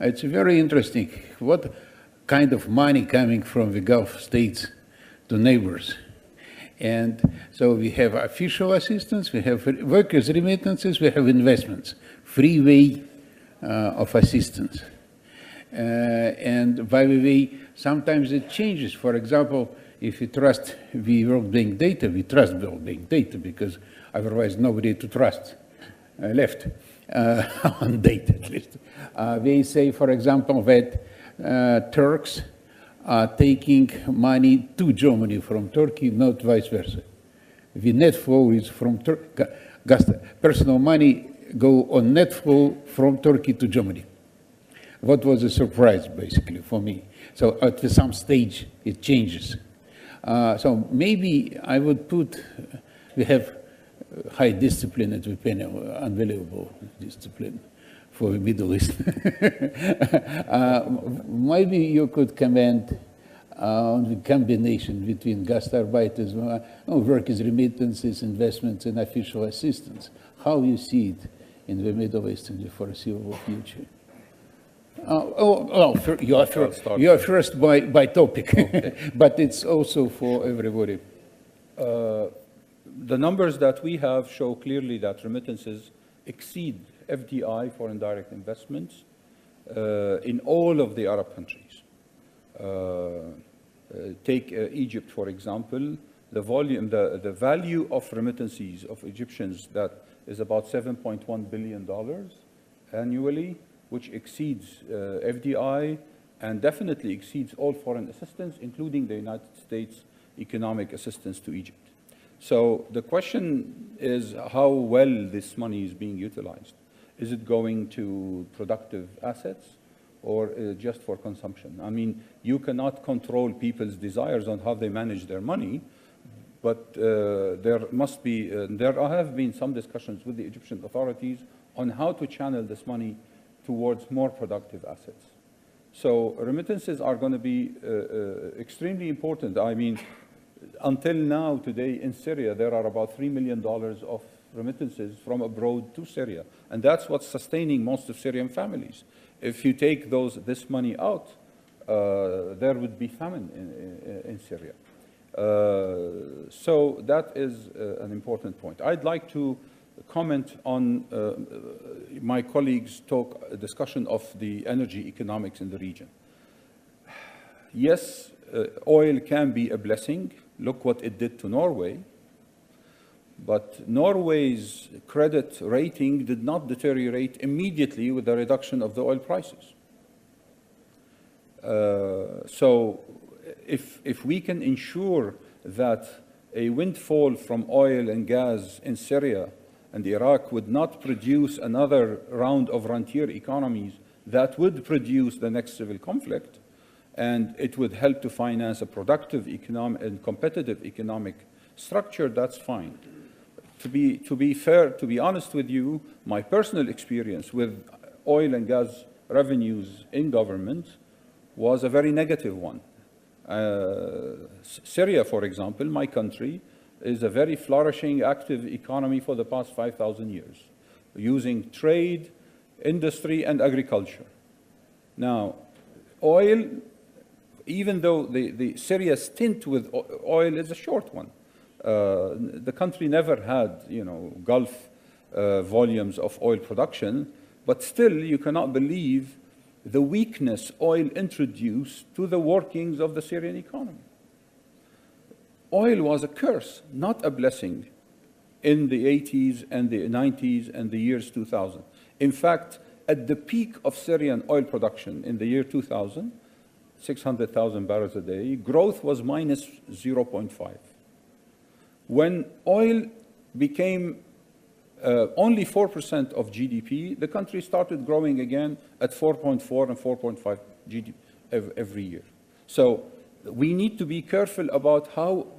It's very interesting. What kind of money coming from the Gulf states to neighbors? And so we have official assistance, we have workers' remittances, we have investments, free way of assistance. And by the way, sometimes it changes. For example, if we trust the World Bank data, we trust World Bank data because otherwise nobody to trust left on data at least. They say, for example, that Turks are taking money to Germany from Turkey, not vice versa. The net flow is from personal money go on net flow from Turkey to Germany. What was a surprise, basically, for me. So at some stage, it changes. So maybe I would put, we have high discipline at the panel, unbelievable discipline for the Middle East. Maybe you could comment on the combination between Gastarbeiters, workers' remittances, investments, and official assistance. How you see it in the Middle East in the foreseeable future? You are first by topic, okay. But it's also for everybody. The numbers that we have show clearly that remittances exceed FDI, foreign direct investments, in all of the Arab countries. Take Egypt, for example. The volume, the value of remittances of Egyptians that is about $7.1 billion annually, which exceeds FDI and definitely exceeds all foreign assistance, including the United States economic assistance to Egypt. So the question is how well this money is being utilized. Is it going to productive assets or just for consumption? I mean, you cannot control people's desires on how they manage their money, but there have been some discussions with the Egyptian authorities on how to channel this money towards more productive assets. So remittances are going to be extremely important. I mean, until now, today in Syria, there are about $3 million of remittances from abroad to Syria. And that's what's sustaining most of Syrian families. If you take this money out, there would be famine in Syria. So that is an important point. I'd like to comment on my colleagues' discussion of the energy economics in the region. Yes, oil can be a blessing. Look what it did to Norway. But Norway's credit rating did not deteriorate immediately with the reduction of the oil prices. So if we can ensure that a windfall from oil and gas in Syria and Iraq would not produce another round of rentier economies that would produce the next civil conflict, and it would help to finance a productive economic and competitive economic structure, that's fine. To be fair, to be honest with you, my personal experience with oil and gas revenues in government was a very negative one. Syria, for example, my country, is a very flourishing, active economy for the past 5,000 years, using trade, industry, and agriculture. Now, oil, even though the Syria's stint with oil is a short one, the country never had, Gulf volumes of oil production, but still you cannot believe the weakness oil introduced to the workings of the Syrian economy. Oil was a curse, not a blessing, in the 80s and the 90s and the years 2000. In fact, at the peak of Syrian oil production in the year 2000, 600,000 barrels a day, growth was minus 0.5. When oil became only 4% of GDP, the country started growing again at 4.4 and 4.5 GDP every year. So we need to be careful about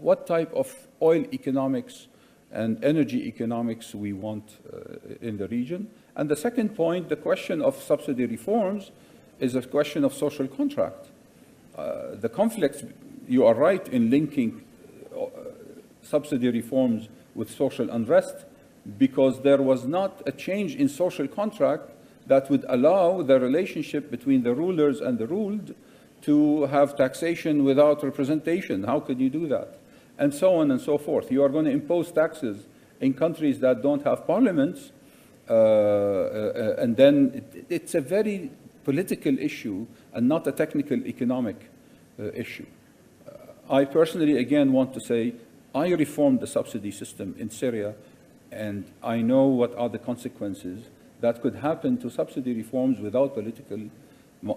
what type of oil economics and energy economics we want in the region. And the second point, the question of subsidy reforms, is a question of social contract. The conflicts, you are right in linking subsidy reforms with social unrest, because there was not a change in social contract that would allow the relationship between the rulers and the ruled to have taxation without representation. How could you do that? And so on and so forth. You are going to impose taxes in countries that don't have parliaments, and then it's a very political issue and not a technical economic issue. I personally, again, want to say I reformed the subsidy system in Syria, and I know what are the consequences that could happen to subsidy reforms without political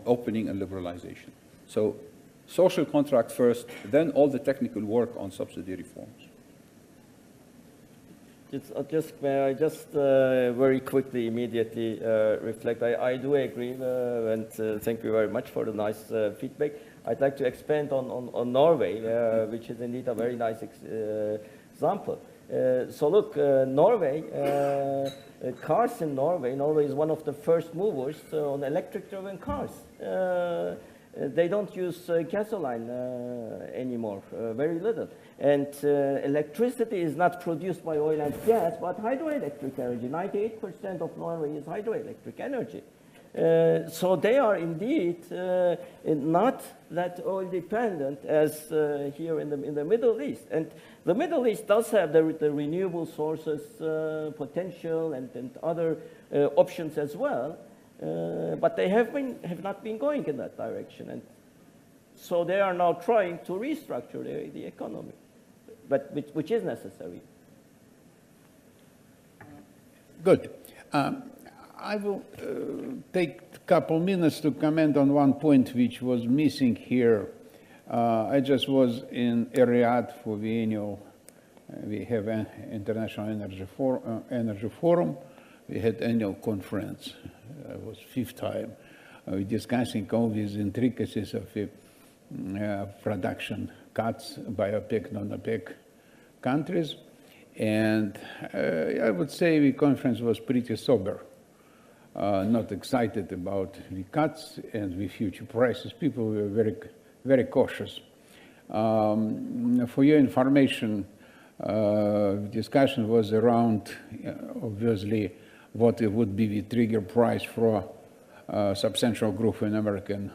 opening and liberalization. So social contract first, then all the technical work on subsidy reforms. May I just very quickly, immediately reflect? I do agree, and thank you very much for the nice feedback. I'd like to expand on Norway, which is indeed a very nice example. So look, Norway, cars in Norway is one of the first movers on electric-driven cars. They don't use gasoline anymore, very little. And electricity is not produced by oil and gas, but hydroelectric energy. 98% of Norway is hydroelectric energy. So they are indeed not that oil dependent as here in the Middle East. And the Middle East does have the renewable sources potential and other options as well. But they have not been going in that direction, and so they are now trying to restructure the economy, but which is necessary. Good. I will take a couple minutes to comment on one point which was missing here. I just was in Riyadh for the annual. We have an International Energy Forum. We had annual conference. It was fifth time. We're discussing all these intricacies of the production cuts by OPEC, non-OPEC countries. And I would say the conference was pretty sober, not excited about the cuts and the future prices. People were very, very cautious. For your information, the discussion was around, obviously, what it would be the trigger price for substantial growth in American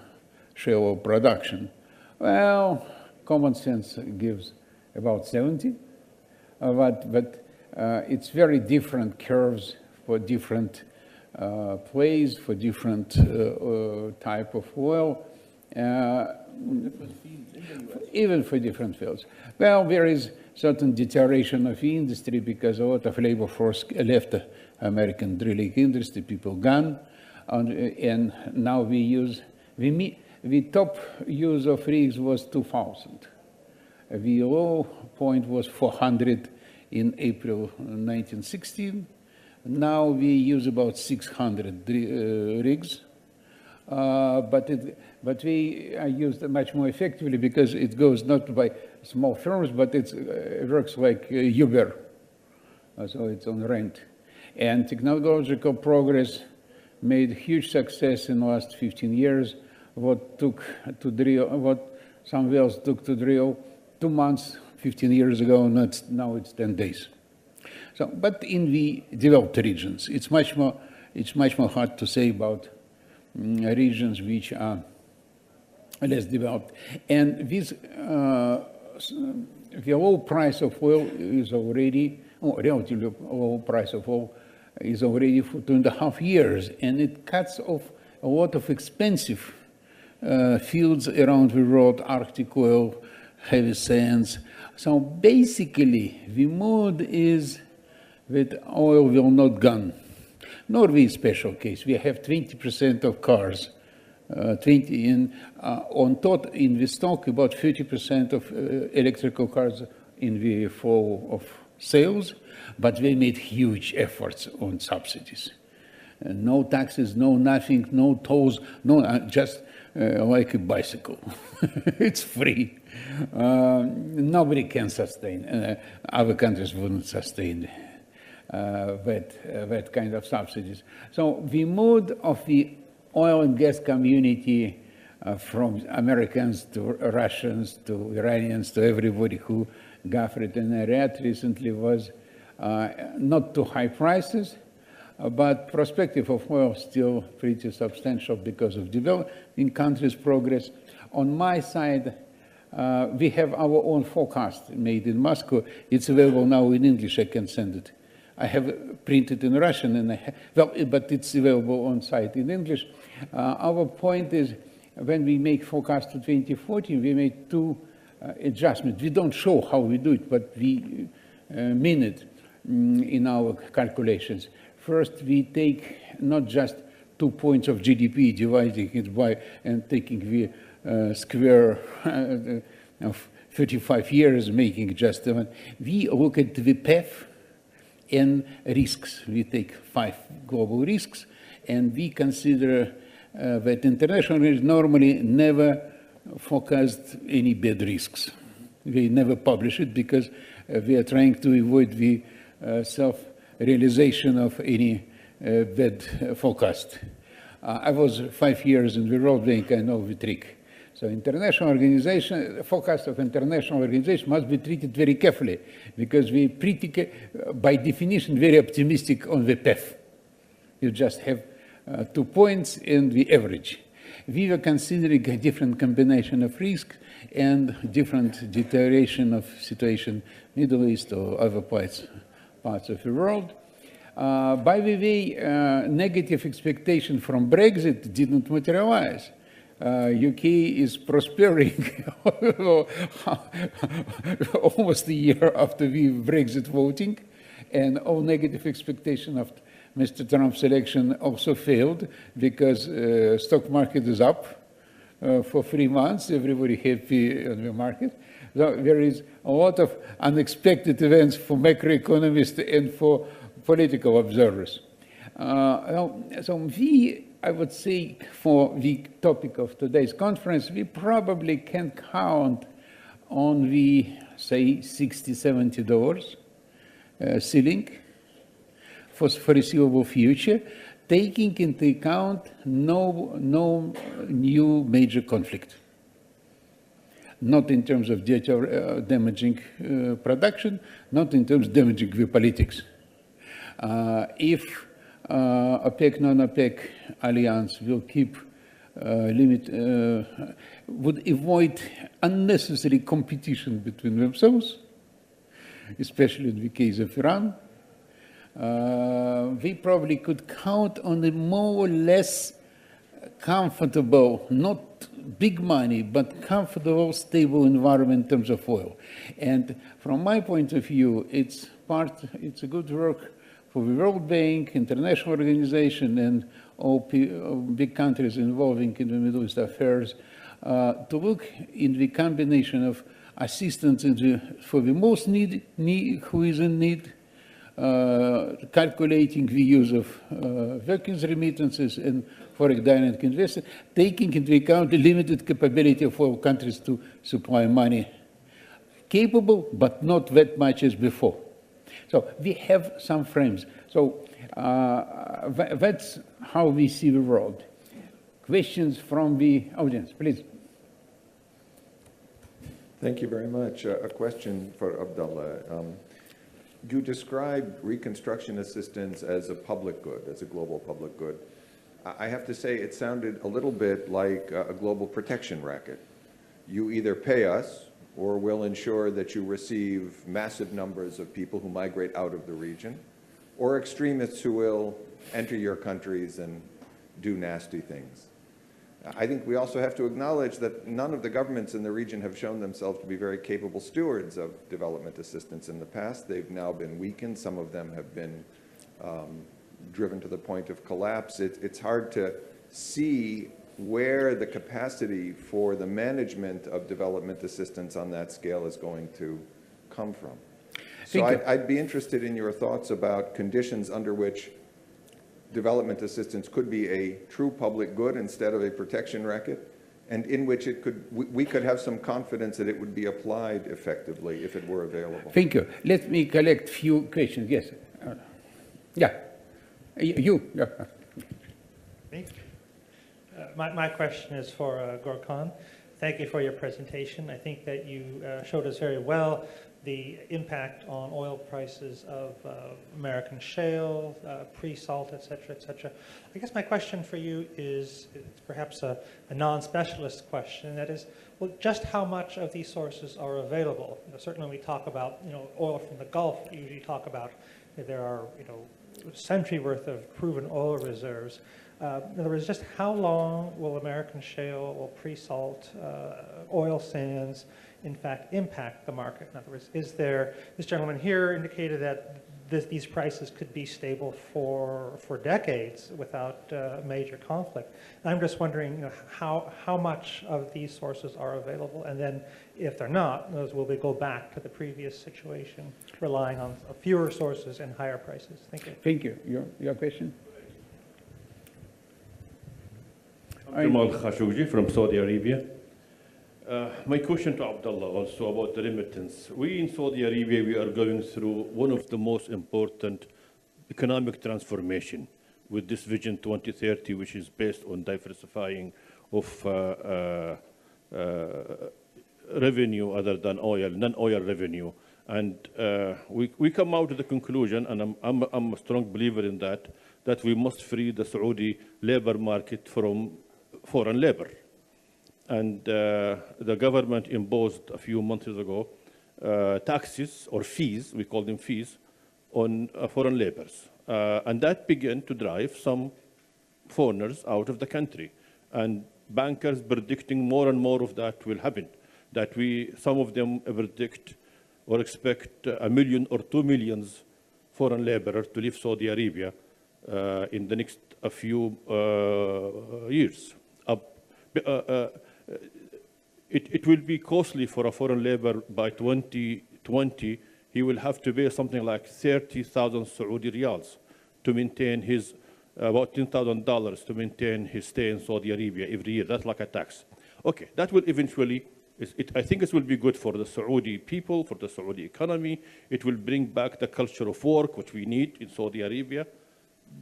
shale oil production. Well, common sense gives about 70, but it's very different curves for different plays, for different type of oil, even for different fields. Well, there is certain deterioration of the industry because a lot of labor force left the American drilling industry, people gone, and now we use, the top use of rigs was 2,000. The low point was 400 in April 1916. Now we use about 600 rigs, but we use them much more effectively because it goes not by small firms, but it works like Uber, so it's on rent. And technological progress made huge success in the last 15 years. What some wells took to drill 2 months 15 years ago, now it's 10 days. So, but in the developed regions, it's much more hard to say about regions which are less developed. And this, the low price of oil is already, relatively low price of oil is already for 2.5 years, and it cuts off a lot of expensive fields around the world, Arctic oil, heavy sands. So basically, the mood is that oil will not gone. Norway is a special case. We have 20% of cars, on total in the stock, about 30% of electrical cars in the fall of sales, but they made huge efforts on subsidies. No taxes, no nothing, no tolls, no, just like a bicycle. It's free. Nobody can sustain, other countries wouldn't sustain that kind of subsidies. So the mood of the oil and gas community, from Americans to Russians to Iranians to everybody who gathered in Riyadh recently, was not too high prices, but perspective of oil still pretty substantial because of developing countries' progress. On my side, we have our own forecast made in Moscow. It's available now in English. I can send it. I have printed in Russian, and but it's available on site in English. Our point is, when we make forecast to 2040, we made two adjustments. We don't show how we do it, but we mean it in our calculations. First, we take not just 2 points of GDP, dividing it by and taking the square of 35 years, making just one. We look at the path and risks. We take 5 global risks, and we consider that international risks normally never forecast any bad risks. We never publish it because we are trying to avoid the self-realization of any bad forecast. I was 5 years in the World Bank. I know the trick. So international organization, forecast of international organization must be treated very carefully because we pretty, by definition, very optimistic on the path. You just have 2 points and the average. We were considering a different combination of risk and different deterioration of situation, Middle East or other parts of the world. By the way, negative expectation from Brexit didn't materialize. UK is prospering almost a year after the Brexit voting, and all negative expectation of Mr. Trump's election also failed because stock market is up for 3 months. Everybody happy on the market. So there is a lot of unexpected events for macroeconomists and for political observers. So I would say, for the topic of today's conference, we probably can count on the, say, $60, $70 ceiling for foreseeable future, taking into account no new major conflict. Not in terms of damaging production, not in terms of damaging the politics. If OPEC, non-OPEC alliance will keep would avoid unnecessary competition between themselves, especially in the case of Iran, we probably could count on a more or less comfortable, not big money, but comfortable, stable environment in terms of oil. And from my point of view, it's a good work for the World Bank, international organization, and all big countries involving in the Middle East affairs to look in the combination of assistance for the most who is in need, calculating the use of working remittances and foreign direct investment, taking into account the limited capability of all countries to supply money. Capable, but not that much as before. So we have some frames. So that's how we see the world. Questions from the audience, please. Thank you very much. A question for Abdullah. You described reconstruction assistance as a public good, as a global public good. I have to say it sounded a little bit like a global protection racket. You either pay us or we'll ensure that you receive massive numbers of people who migrate out of the region, or extremists who will enter your countries and do nasty things. I think we also have to acknowledge that none of the governments in the region have shown themselves to be very capable stewards of development assistance in the past. They've now been weakened. Some of them have been driven to the point of collapse. It's hard to see where the capacity for the management of development assistance on that scale is going to come from. So I'd be interested in your thoughts about conditions under which development assistance could be a true public good instead of a protection racket, and in which we could have some confidence that it would be applied effectively if it were available. Thank you. Let me collect few questions. Yes. Yeah. You. Yeah. Me? My question is for Gürkan. Thank you for your presentation. I think that you showed us very well the impact on oil prices of American shale, pre-salt, et cetera, I guess my question for you is perhaps a non-specialist question, and that is, well, just how much of these sources are available? Certainly when we talk about, oil from the Gulf, we usually talk about there are, a century worth of proven oil reserves. In other words, just how long will American shale or pre-salt oil sands in fact impact the market? In other words, is there, this gentleman here indicated that these prices could be stable for decades without major conflict. I'm just wondering, how much of these sources are available, and then if they're not, will we go back to the previous situation, relying on fewer sources and higher prices? Thank you. Thank you. Your question? Jamal Khashoggi from Saudi Arabia. My question to Abdullah also about the remittance. We in Saudi Arabia, we are going through one of the most important economic transformation with this Vision 2030, which is based on diversifying of revenue other than oil, non-oil revenue. And we come out to the conclusion, and I'm a strong believer in that we must free the Saudi labor market from foreign labor. And the government imposed a few months ago taxes or fees, we call them fees, on foreign laborers. And that began to drive some foreigners out of the country. And bankers predicting more and more of that will happen. That some of them predict or expect 1 million or 2 million foreign laborers to leave Saudi Arabia in the next few years. It will be costly for a foreign labor by 2020. He will have to pay something like 30,000 Saudi riyals to maintain his, about $10,000 to maintain his stay in Saudi Arabia every year. That's like a tax. Okay, that will eventually, I think it will be good for the Saudi people, for the Saudi economy. It will bring back the culture of work, which we need in Saudi Arabia.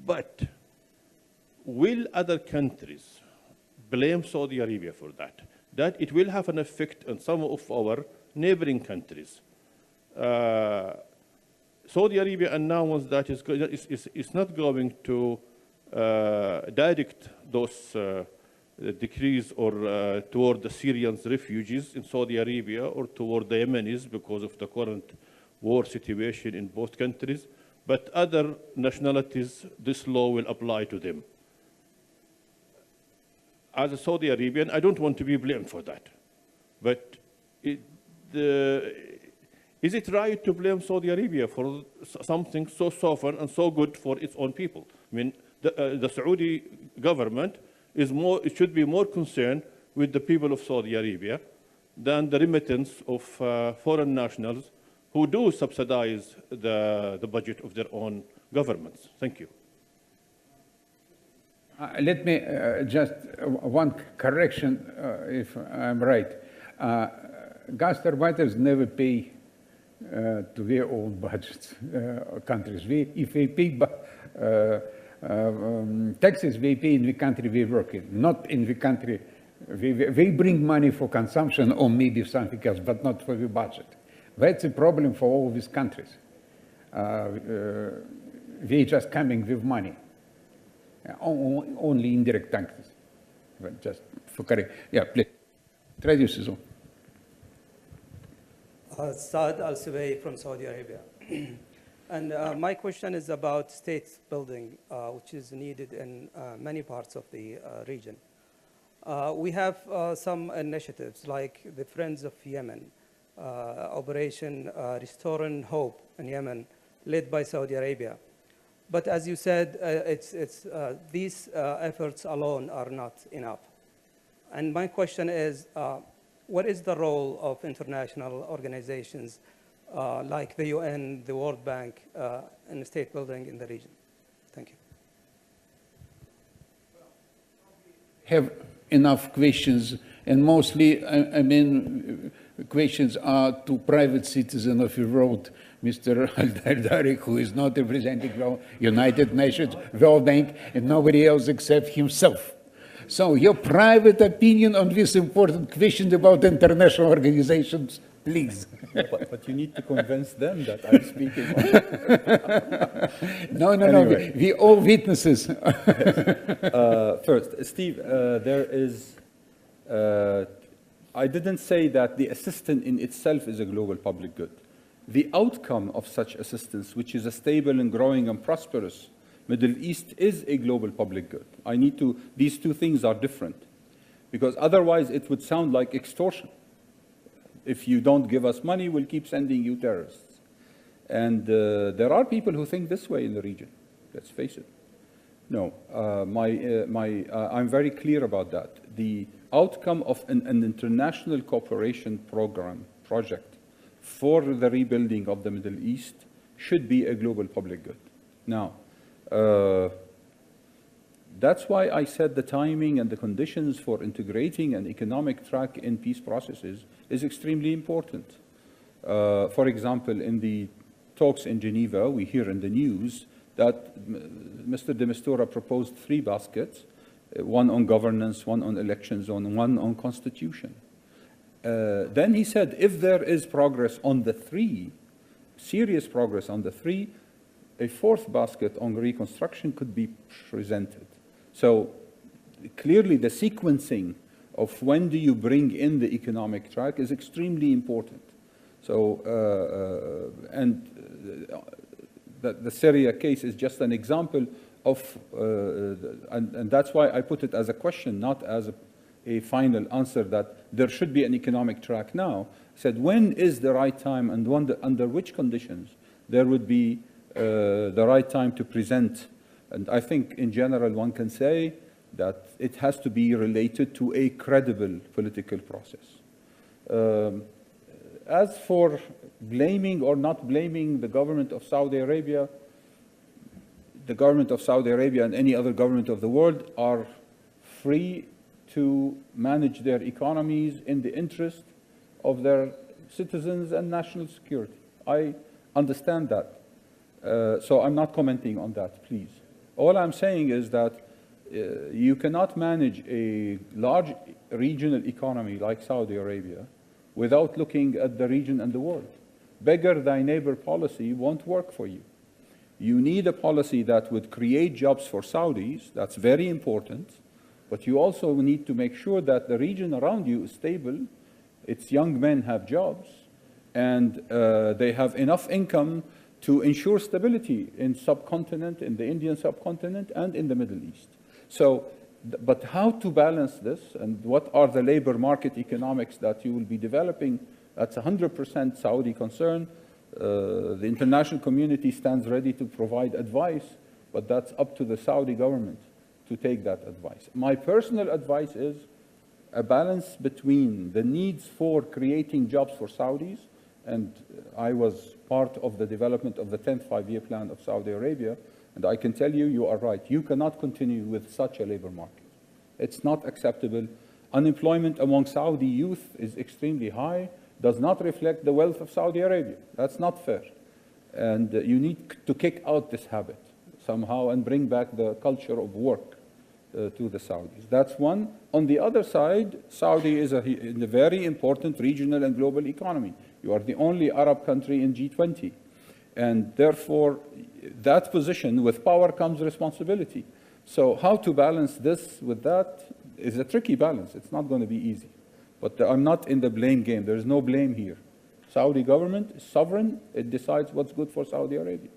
But will other countries blame Saudi Arabia for that? That it will have an effect on some of our neighboring countries. Saudi Arabia announced that it's not going to direct those decrees or toward the Syrians refugees in Saudi Arabia or toward the Yemenis because of the current war situation in both countries. But other nationalities, this law will apply to them. As a Saudi Arabian, I don't want to be blamed for that. But is it right to blame Saudi Arabia for something so sovereign and so good for its own people? I mean, the Saudi government it should be more concerned with the people of Saudi Arabia than the remittance of foreign nationals who do subsidize the budget of their own governments. Thank you. Let me just one correction, if I'm right. Gas turbines never pay to their own budgets, countries. If they pay taxes, they pay in the country they work in, not in the country. They bring money for consumption or maybe something else, but not for the budget. That's a problem for all these countries. They're just coming with money. Only indirect taxes. But just for correct. Yeah, please. Traduce it. Saad Al-Subay from Saudi Arabia. And my question is about state building, which is needed in many parts of the region. We have some initiatives like the Friends of Yemen, Operation Restoring Hope in Yemen, led by Saudi Arabia. But as you said, these efforts alone are not enough. And my question is, what is the role of international organizations like the UN, the World Bank, in state building in the region? Thank you. Have enough questions, and mostly, I mean, questions are to private citizens of the world, Mr. Valdai, who is not representing the United Nations, World Bank, and nobody else except himself. So your private opinion on this important question about international organizations, please. But you need to convince them that I'm speaking. No, Anyway. we all witnesses. First, Steve, there is, I didn't say that the assistance in itself is a global public good. The outcome of such assistance, which is a stable and growing and prosperous Middle East, is a global public good. These two things are different, because otherwise it would sound like extortion. If you don't give us money, we'll keep sending you terrorists. And there are people who think this way in the region, let's face it. No, I'm very clear about that. The outcome of an international cooperation project for the rebuilding of the Middle East should be a global public good. Now, that's why I said the timing and the conditions for integrating an economic track in peace processes is extremely important. For example, in the talks in Geneva, we hear in the news that Mr. de Mistura proposed 3 baskets, one on governance, one on elections, one on constitution. Then he said, if there is progress on the 3, serious progress on the 3, a 4th basket on reconstruction could be presented. So clearly the sequencing of when do you bring in the economic track is extremely important. So, the Syria case is just an example of, and that's why I put it as a question, not as a final answer that there should be an economic track now. I said, when is the right time and under which conditions there would be the right time to present? And I think in general one can say that it has to be related to a credible political process. As for blaming or not blaming the government of Saudi Arabia, the government of Saudi Arabia and any other government of the world are free to manage their economies in the interest of their citizens and national security. I understand that. So I'm not commenting on that, please. All I'm saying is that you cannot manage a large regional economy like Saudi Arabia without looking at the region and the world. Beggar thy neighbor policy won't work for you. You need a policy that would create jobs for Saudis. That's very important. But you also need to make sure that the region around you is stable, its young men have jobs, and they have enough income to ensure stability in subcontinent, in the Indian subcontinent, and in the Middle East. So, but how to balance this, and what are the labor market economics that you will be developing? That's 100% Saudi concern. The international community stands ready to provide advice, but that's up to the Saudi government to take that advice. My personal advice is a balance between the needs for creating jobs for Saudis, and I was part of the development of the 10th five-year plan of Saudi Arabia, and I can tell you, you are right. You cannot continue with such a labor market. It's not acceptable. Unemployment among Saudi youth is extremely high, does not reflect the wealth of Saudi Arabia. That's not fair. And you need to kick out this habit somehow and bring back the culture of work to the Saudis. That's one. On the other side, Saudi is a very important regional and global economy. You are the only Arab country in G20. And therefore, that position, with power comes responsibility. So how to balance this with that is a tricky balance. It's not going to be easy. But I'm not in the blame game. There is no blame here. Saudi government is sovereign. It decides what's good for Saudi Arabia.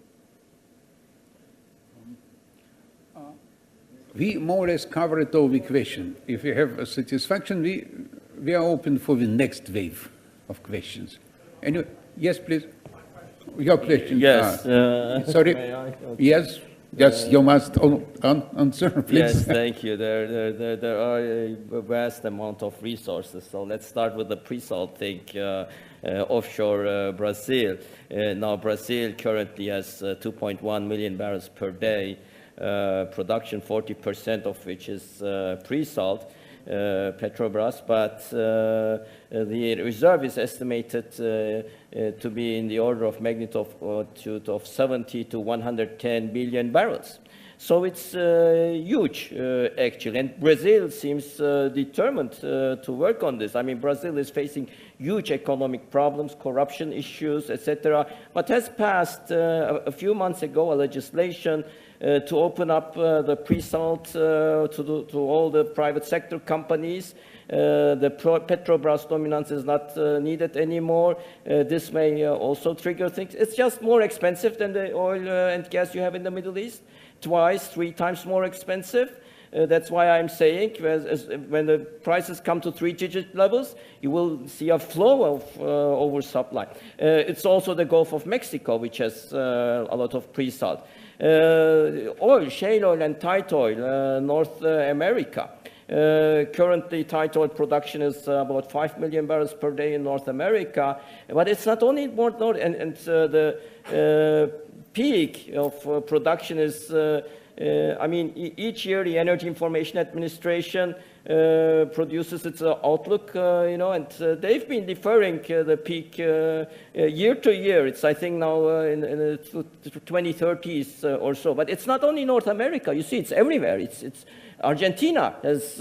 We more or less covered all the question. If you have a satisfaction, we are open for the next wave of questions. Anyway, yes, please. Your question. Yes. Sorry. May I? Okay. Yes. Yes, you must answer, please. Yes, thank you. There are a vast amount of resources. So let's start with the pre-salt thing, offshore Brazil. Now Brazil currently has 2.1 million barrels per day production, 40% of which is pre-salt. Petrobras, but the reserve is estimated to be in the order of magnitude of 70 to 110 billion barrels. So it's huge, actually. And Brazil seems determined to work on this. I mean, Brazil is facing huge economic problems, corruption issues, etc., but has passed a few months ago a legislation to open up the pre-salt to all the private sector companies. The Petrobras dominance is not needed anymore. This may also trigger things. It's just more expensive than the oil and gas you have in the Middle East. Twice, 3 times more expensive. That's why I'm saying when the prices come to 3-digit levels, you will see a flow of oversupply. It's also the Gulf of Mexico, which has a lot of pre-salt. Oil, shale oil and tight oil, North America. Currently, tight oil production is about 5 million barrels per day in North America, but it's not only more, and the peak of production is, I mean, each year the Energy Information Administration produces its outlook, you know, and they've been deferring the peak year to year. It's, I think, now in the 2030s or so. But it's not only North America. You see, it's everywhere. It's Argentina has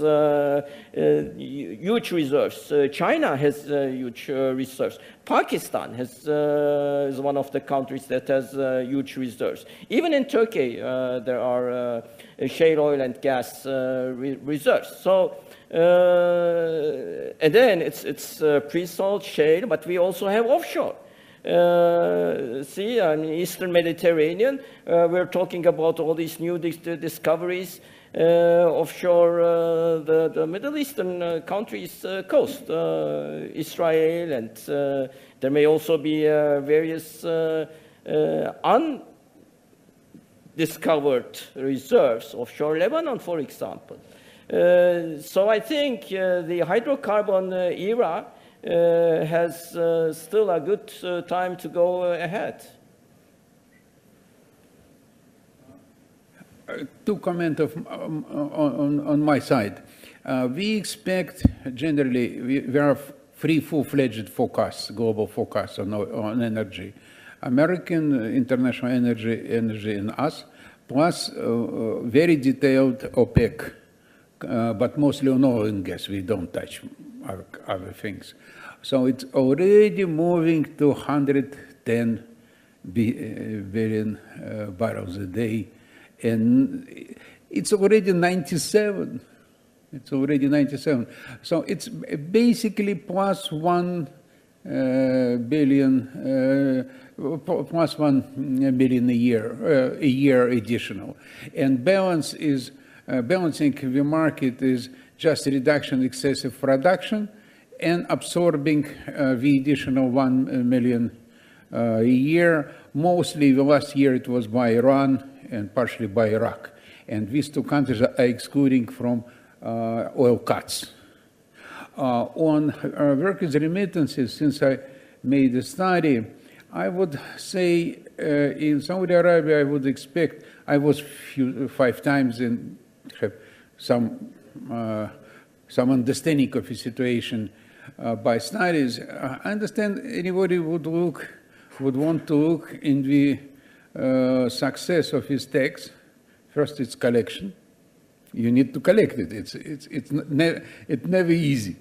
huge reserves. China has huge reserves. Pakistan has, is one of the countries that has huge reserves. Even in Turkey, there are shale oil and gas reserves. So, and then it's pre-salt, shale, but we also have offshore. See, in Eastern Mediterranean, we're talking about all these new discoveries offshore the Middle Eastern countries' coast, Israel, and there may also be various undiscovered reserves offshore Lebanon, for example. So I think the hydrocarbon era has still a good time to go ahead. To comment on my side, we expect generally we have 3 full-fledged forecasts, global forecasts on energy. American, International Energy and us, plus very detailed OPEC, but mostly on oil and gas. We don't touch other things. So it's already moving to 110 billion barrels a day. And it's already 97. It's already 97. So it's basically plus 1 billion, plus 1 billion a year additional. And balancing the market is just reduction excessive production and absorbing the additional 1 million a year. Mostly the last year it was by Iran and partially by Iraq. And these 2 countries are excluding from oil cuts. On workers' remittances, since I made a study, I would say in Saudi Arabia, I would expect, I was 5 times and have some understanding of the situation by studies. I understand anybody would want to look in the success of his tax. First, it's collection. You need to collect it. It's never easy.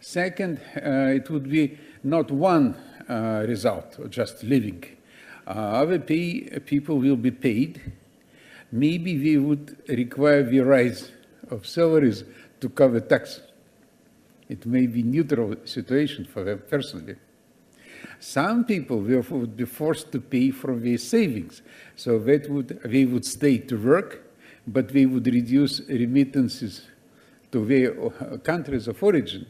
Second, it would be not one result, or just living. Other people will be paid. Maybe we would require the rise of salaries to cover tax. It may be neutral situation for them personally. Some people would be forced to pay from their savings, so that they would stay to work, but they would reduce remittances to their countries of origin.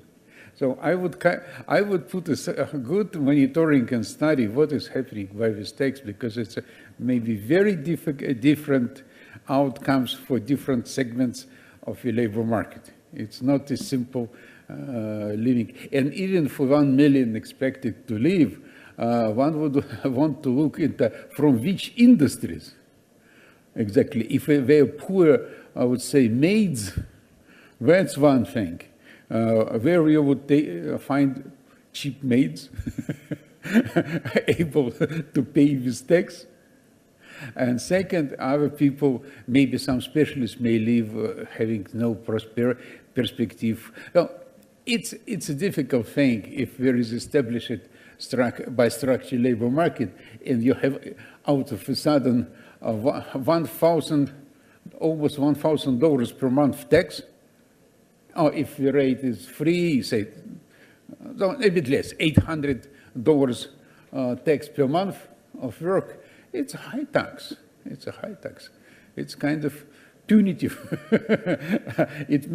So I would put a good monitoring and study what is happening by this tax, because it's maybe very different outcomes for different segments of the labor market. It's not a simple living. And even for 1 million expected to live, one would want to look into from which industries exactly. If they are poor, I would say maids, that's one thing. Where you would find cheap maids able to pay this tax. And second, other people, maybe some specialists may leave having no perspective. Well, it's a difficult thing if there is established by structure labor market, and you have out of a sudden almost $1,000 per month tax. Or if the rate is free, say, a bit less, $800 tax per month of work. It's a high tax. It's a high tax. It's kind of punitive. It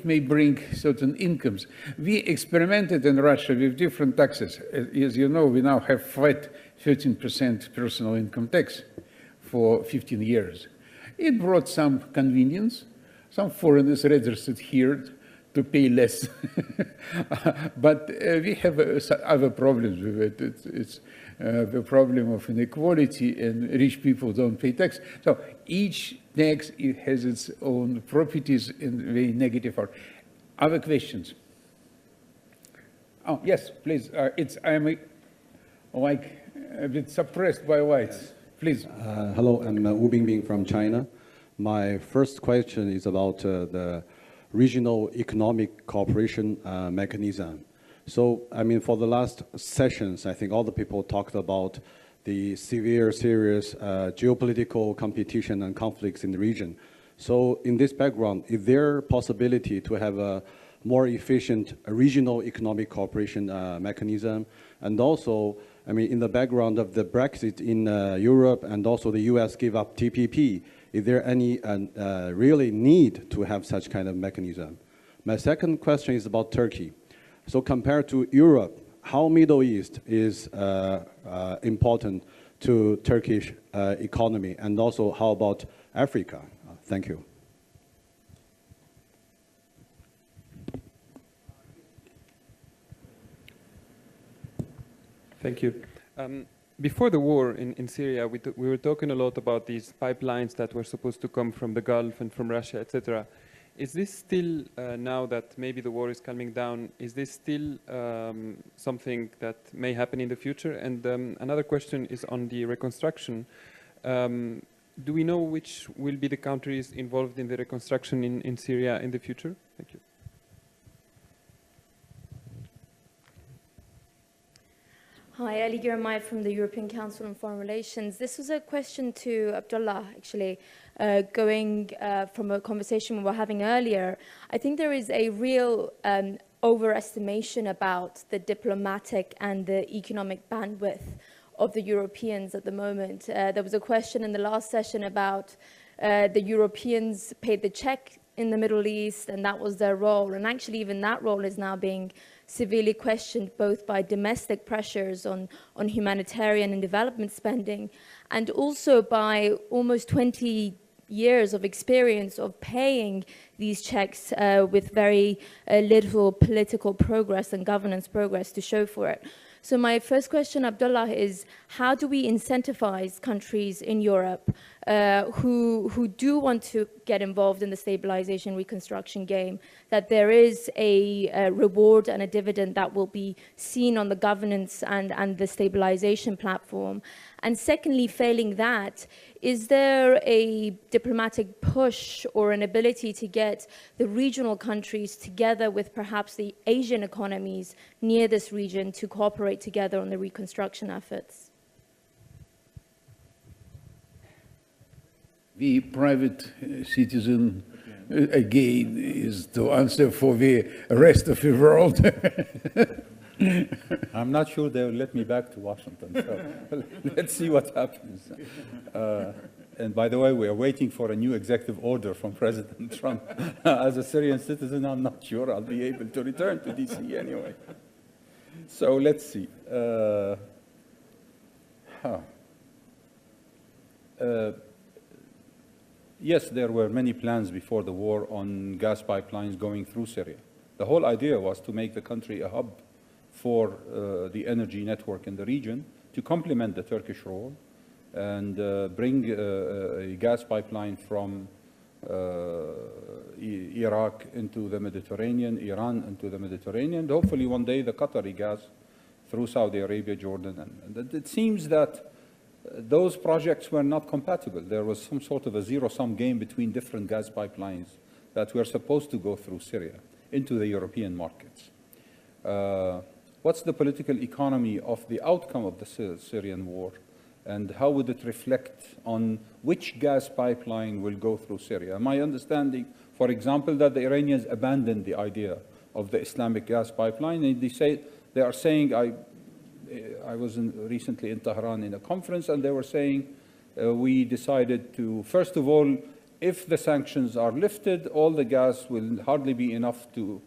may bring certain incomes. We experimented in Russia with different taxes. As you know, we now have flat 13% personal income tax for 15 years. It brought some convenience. Some foreigners registered here to pay less. But we have other problems with it. It's the problem of inequality, and rich people don't pay tax. So each tax has its own properties and very negative. Other questions? Oh, yes, please. I'm like a bit suppressed by whites. Please. Hello, I'm Wu Bingbing from China. My first question is about the regional economic cooperation mechanism. So, I mean, for the last sessions, I think all the people talked about the serious geopolitical competition and conflicts in the region. So, in this background, is there a possibility to have a more efficient regional economic cooperation mechanism? And also, I mean, in the background of the Brexit in Europe and also the US give up TPP, is there any really need to have such kind of mechanism? My second question is about Turkey. So compared to Europe, how Middle East is important to Turkish economy, and also how about Africa? Thank you. Thank you. Before the war in Syria, we were talking a lot about these pipelines that were supposed to come from the Gulf and from Russia, etc. Is this still, now that maybe the war is calming down, is this still something that may happen in the future? And another question is on the reconstruction. Do we know which will be the countries involved in the reconstruction in Syria in the future? Thank you. Hi, Ali Girmay from the European Council on Foreign Relations. This was a question to Abdullah, actually, going from a conversation we were having earlier. I think there is a real overestimation about the diplomatic and the economic bandwidth of the Europeans at the moment. There was a question in the last session about the Europeans paid the check in the Middle East, and that was their role. And actually, even that role is now being severely questioned both by domestic pressures on humanitarian and development spending, and also by almost 20 years of experience of paying these checks with very little political progress and governance progress to show for it. So my first question, Abdullah, is how do we incentivize countries in Europe who do want to get involved in the stabilization reconstruction game, that there is a reward and a dividend that will be seen on the governance and the stabilization platform? And secondly, failing that, is there a diplomatic push or an ability to get the regional countries together with perhaps the Asian economies near this region to cooperate together on the reconstruction efforts? The private citizen, again, is to answer for the rest of the world. I'm not sure they'll let me back to Washington, so let's see what happens. And by the way, we are waiting for a new executive order from President Trump. As a Syrian citizen, I'm not sure I'll be able to return to DC anyway. So let's see. Yes, there were many plans before the war on gas pipelines going through Syria. The whole idea was to make the country a hub for the energy network in the region, to complement the Turkish role, and bring a gas pipeline from Iraq into the Mediterranean, Iran into the Mediterranean, and hopefully one day the Qatari gas through Saudi Arabia, Jordan. And it seems that those projects were not compatible. There was some sort of a zero-sum game between different gas pipelines that were supposed to go through Syria into the European markets. What's the political economy of the outcome of the Syrian war, and how would it reflect on which gas pipeline will go through Syria? My understanding, for example, that the Iranians abandoned the idea of the Islamic gas pipeline, and they are saying, I was recently in Tehran in a conference, and they were saying, we decided to, first of all, if the sanctions are lifted, all the gas will hardly be enough to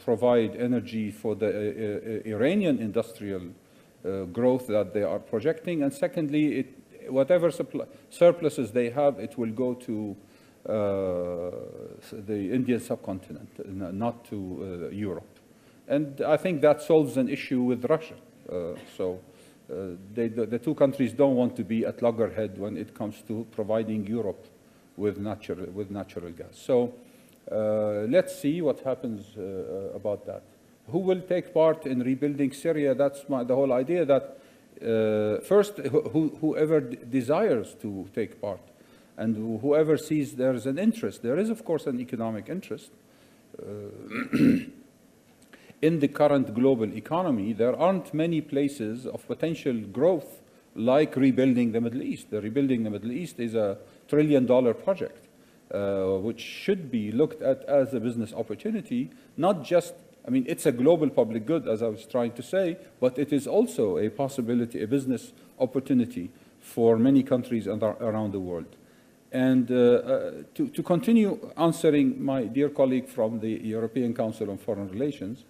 provide energy for the Iranian industrial growth that they are projecting. And secondly, whatever surpluses they have, it will go to the Indian subcontinent, not to Europe. And I think that solves an issue with Russia. The two countries don't want to be at loggerhead when it comes to providing Europe with natural gas. So let's see what happens about that. Who will take part in rebuilding Syria? That's the whole idea, that first, whoever desires to take part, and whoever sees there's an interest. There is, of course, an economic interest. In the current global economy, there aren't many places of potential growth like rebuilding the Middle East. The rebuilding the Middle East is a $1 trillion project, which should be looked at as a business opportunity, not just, I mean, it's a global public good, as I was trying to say, but it is also a possibility, a business opportunity for many countries around the world. And to continue answering my dear colleague from the European Council on Foreign Relations,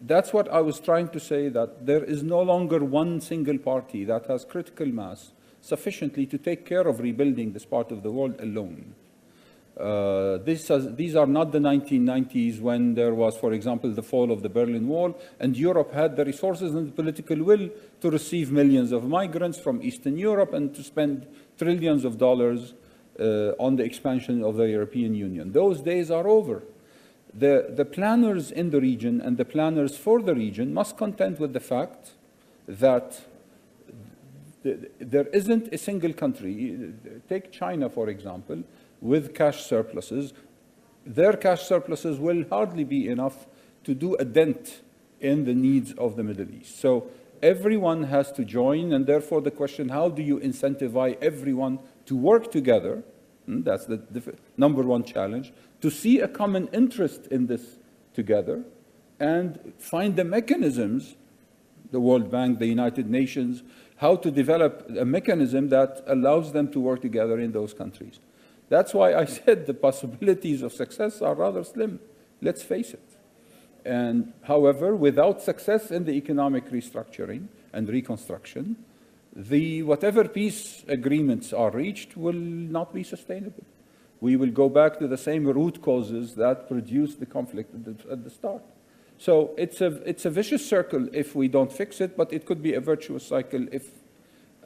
that's what I was trying to say, that there is no longer one single party that has critical mass sufficiently to take care of rebuilding this part of the world alone. These are not the 1990s when there was, for example, the fall of the Berlin Wall, and Europe had the resources and the political will to receive millions of migrants from Eastern Europe and to spend trillions of dollars on the expansion of the European Union. Those days are over. The planners in the region and the planners for the region must contend with the fact that there isn't a single country. Take China, for example, with cash surpluses. Their cash surpluses will hardly be enough to do a dent in the needs of the Middle East. So everyone has to join, and therefore the question, how do you incentivize everyone to work together? That's the number one challenge, to see a common interest in this together and find the mechanisms, the World Bank, the United Nations, how to develop a mechanism that allows them to work together in those countries. That's why I said the possibilities of success are rather slim. Let's face it. And however, without success in the economic restructuring and reconstruction, whatever peace agreements are reached will not be sustainable. We will go back to the same root causes that produced the conflict at the start. So it's a vicious circle if we don't fix it, but it could be a virtuous cycle if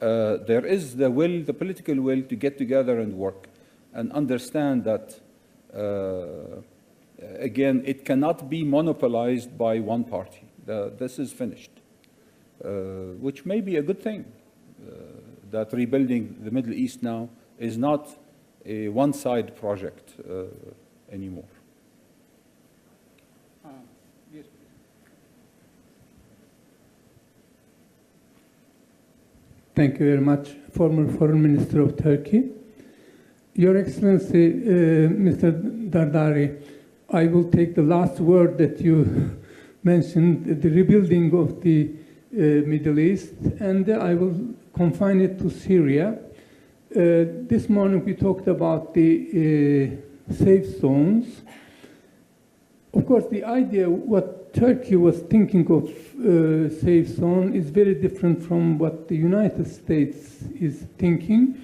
there is the will, the political will to get together and work and understand that, again, it cannot be monopolized by one party. This is finished, which may be a good thing. That rebuilding the Middle East now is not a one-side project anymore. Yes. Thank you very much, former Foreign Minister of Turkey. Your Excellency, Mr. Dardari, I will take the last word that you mentioned, the rebuilding of the Middle East, and I will confine it to Syria. This morning we talked about the safe zones. Of course, the idea, what Turkey was thinking of safe zone is very different from what the United States is thinking.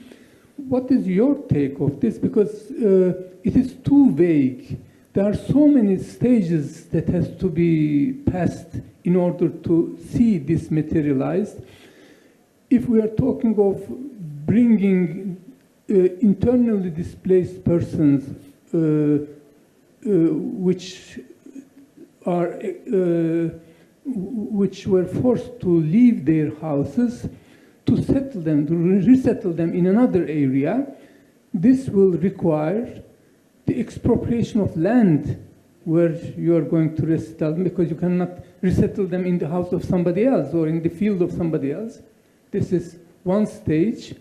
What is your take of this? Because it is too vague. There are so many stages that has to be passed in order to see this materialized. If we are talking of bringing internally displaced persons which are which were forced to leave their houses, to settle them, to resettle them in another area. This will require the expropriation of land where you are going to resettle them, because you cannot resettle them in the house of somebody else or in the field of somebody else. This is one stage.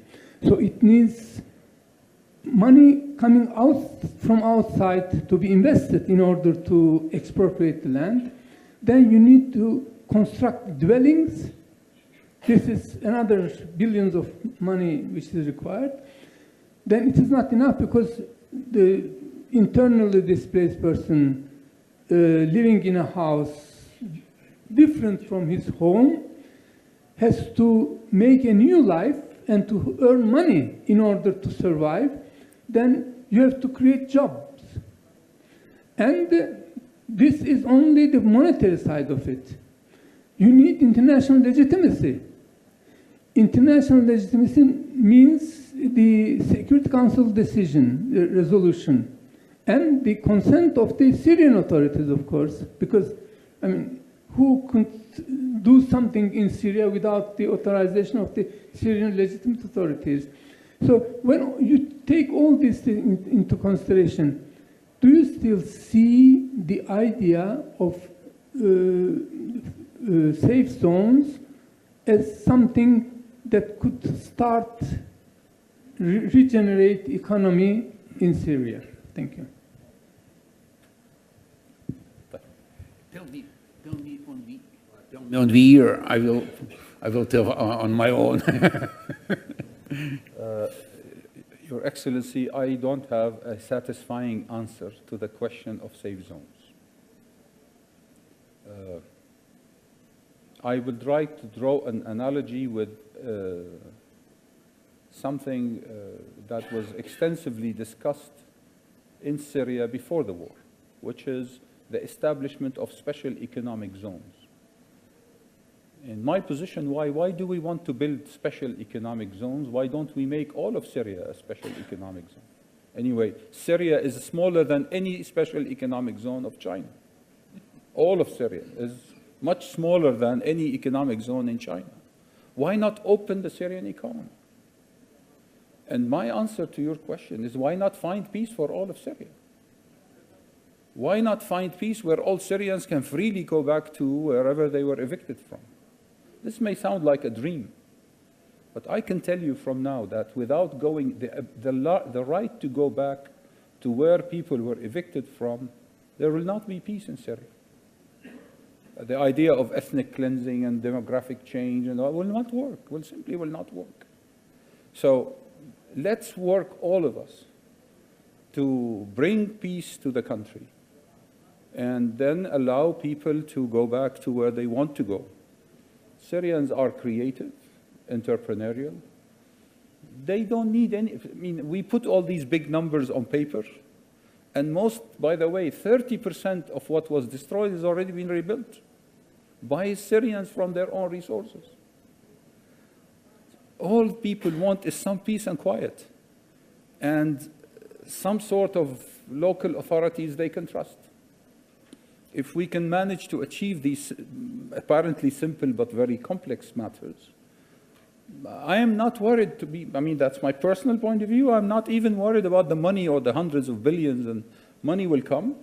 So it needs money coming out from outside to be invested in order to expropriate the land. Then you need to construct dwellings. This is another billions of money which is required. Then it is not enough, because the internally displaced person living in a house different from his home has to make a new life and to earn money in order to survive. Then you have to create jobs. And this is only the monetary side of it. You need international legitimacy. International legitimacy means the Security Council decision, the resolution, and the consent of the Syrian authorities, of course, because, I mean, who could do something in Syria without the authorization of the Syrian legitimate authorities? So when you take all these things into consideration, do you still see the idea of safe zones as something that could start regenerate economy in Syria? Thank you. Tell me on the year. I will tell on my own. Your Excellency, I don't have a satisfying answer to the question of safe zones. I would like to draw an analogy with something that was extensively discussed in Syria before the war, which is the establishment of special economic zones. In my position, why do we want to build special economic zones? Why don't we make all of Syria a special economic zone? Anyway, Syria is smaller than any special economic zone of China. All of Syria is much smaller than any economic zone in China. Why not open the Syrian economy? And my answer to your question is, why not find peace for all of Syria? Why not find peace where all Syrians can freely go back to wherever they were evicted from? This may sound like a dream, but I can tell you from now that without going, the right to go back to where people were evicted from, there will not be peace in Syria. The idea of ethnic cleansing and demographic change and all will not work, simply will not work. So let's work, all of us, to bring peace to the country and then allow people to go back to where they want to go. Syrians are creative, entrepreneurial. They don't need any, I mean, we put all these big numbers on paper, and most, by the way, 30% of what was destroyed has already been rebuilt by Syrians from their own resources. All people want is some peace and quiet, and some sort of local authorities they can trust. If we can manage to achieve these apparently simple but very complex matters, I am not worried to be, I mean, that's my personal point of view. I'm not even worried about the money or the hundreds of billions, and money will come.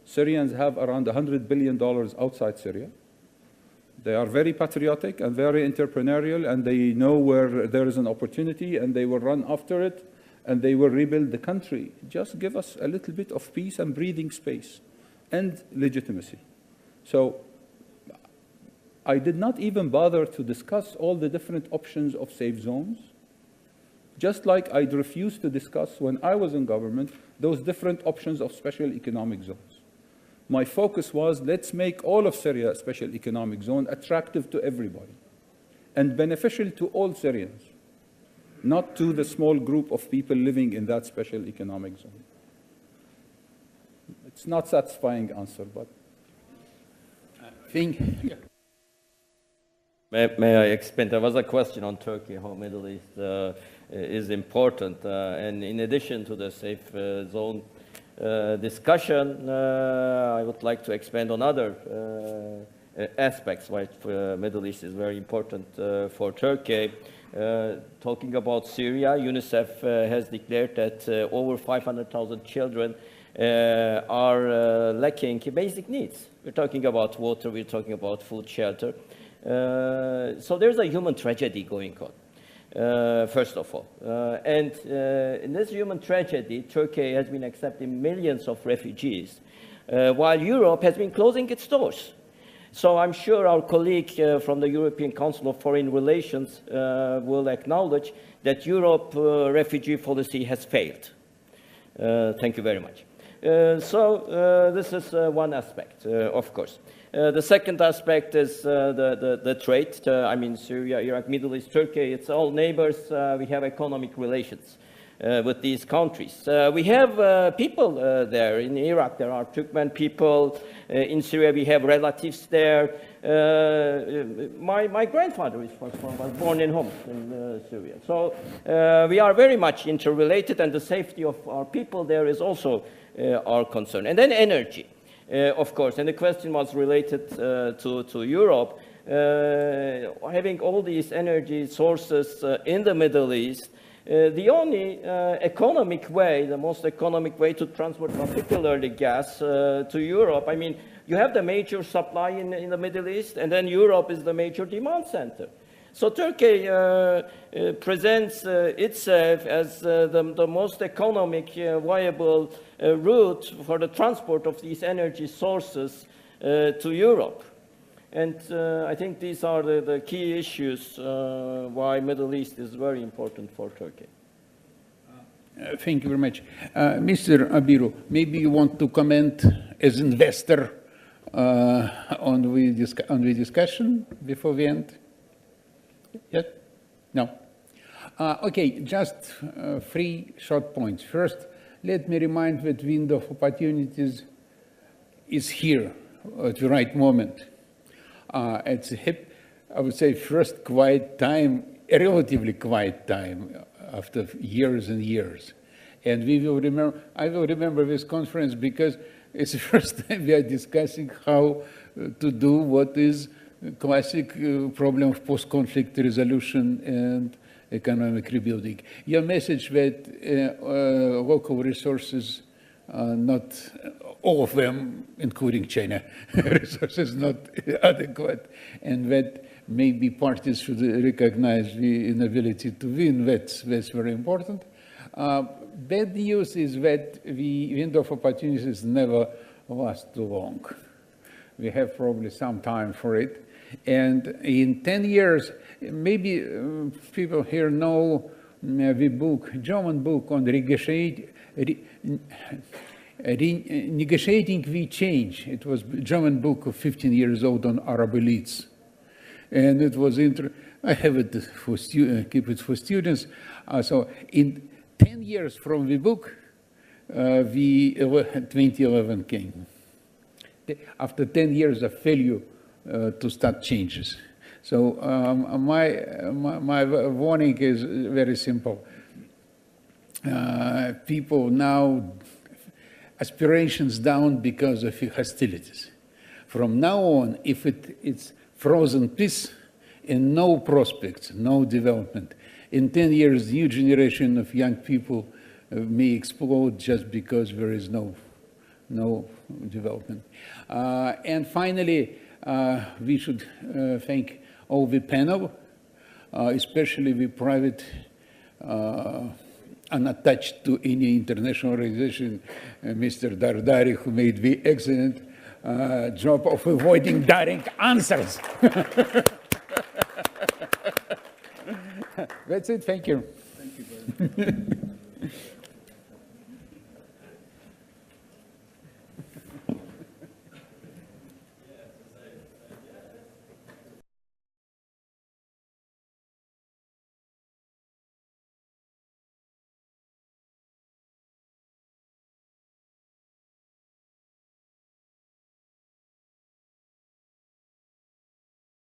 Syrians have around $100 billion outside Syria. They are very patriotic and very entrepreneurial, and they know where there is an opportunity, and they will run after it, and they will rebuild the country. Just give us a little bit of peace and breathing space and legitimacy. So I did not even bother to discuss all the different options of safe zones, just like I'd refused to discuss when I was in government those different options of special economic zones. My focus was, let's make all of Syria a special economic zone, attractive to everybody and beneficial to all Syrians, not to the small group of people living in that special economic zone. It's not a satisfying answer, but I think. May I expand? There was a question on Turkey, how Middle East is important. And in addition to the safe zone discussion, I would like to expand on other aspects why Middle East is very important for Turkey. Talking about Syria, UNICEF has declared that over 500,000 children are lacking basic needs. We're talking about water, we're talking about food, shelter. So there's a human tragedy going on, first of all. And in this human tragedy, Turkey has been accepting millions of refugees, while Europe has been closing its doors. So I'm sure our colleague from the European Council of Foreign Relations will acknowledge that Europe refugee policy has failed. Thank you very much. So this is one aspect, of course. The second aspect is the trade. I mean, Syria, Iraq, Middle East, Turkey, it's all neighbors. We have economic relations with these countries. We have people there. In Iraq, there are Turkmen people. In Syria, we have relatives there. My grandfather was born in Homs in Syria. So we are very much interrelated, and the safety of our people there is also our concern. And then energy, of course. And the question was related to Europe. Having all these energy sources in the Middle East, the only economic way, the most economic way to transport particularly gas to Europe, I mean, you have the major supply in the Middle East, and then Europe is the major demand center. So Turkey presents itself as the most economic, viable route for the transport of these energy sources to Europe. And I think these are the key issues why Middle East is very important for Turkey. Thank you very much. Mr. Abiru, maybe you want to comment as investor on the discussion before we end? Yes? No? Okay, just 3 short points. First, let me remind that window of opportunities is here at the right moment. It's hip, I would say, first quiet time, a relatively quiet time after years and years. And we will remember, I will remember this conference because it's the first time we are discussing how to do what is classic problem of post-conflict resolution and economic rebuilding. Your message that local resources, not all of them, including China, resources not adequate, and that maybe parties should recognize the inability to win. That's very important. Bad news is that the window of opportunities never lasts too long. We have probably some time for it. And in 10 years, maybe people here know the book, German book on negotiating the change. It was a German book of 15 years old on Arab elites. And it was I have it for keep it for students. So in 10 years from the book, the 2011 came. After 10 years of failure to start changes. So my warning is very simple. People now, aspirations down because of hostilities. From now on, if it's frozen peace and no prospects, no development, in 10 years, new generation of young people may explode just because there is no development. And finally, we should thank all the panel, especially the private, unattached to any international organization, Mr. Dardari, who made the excellent job of avoiding direct answers. That's it. Thank you. Thank you very much.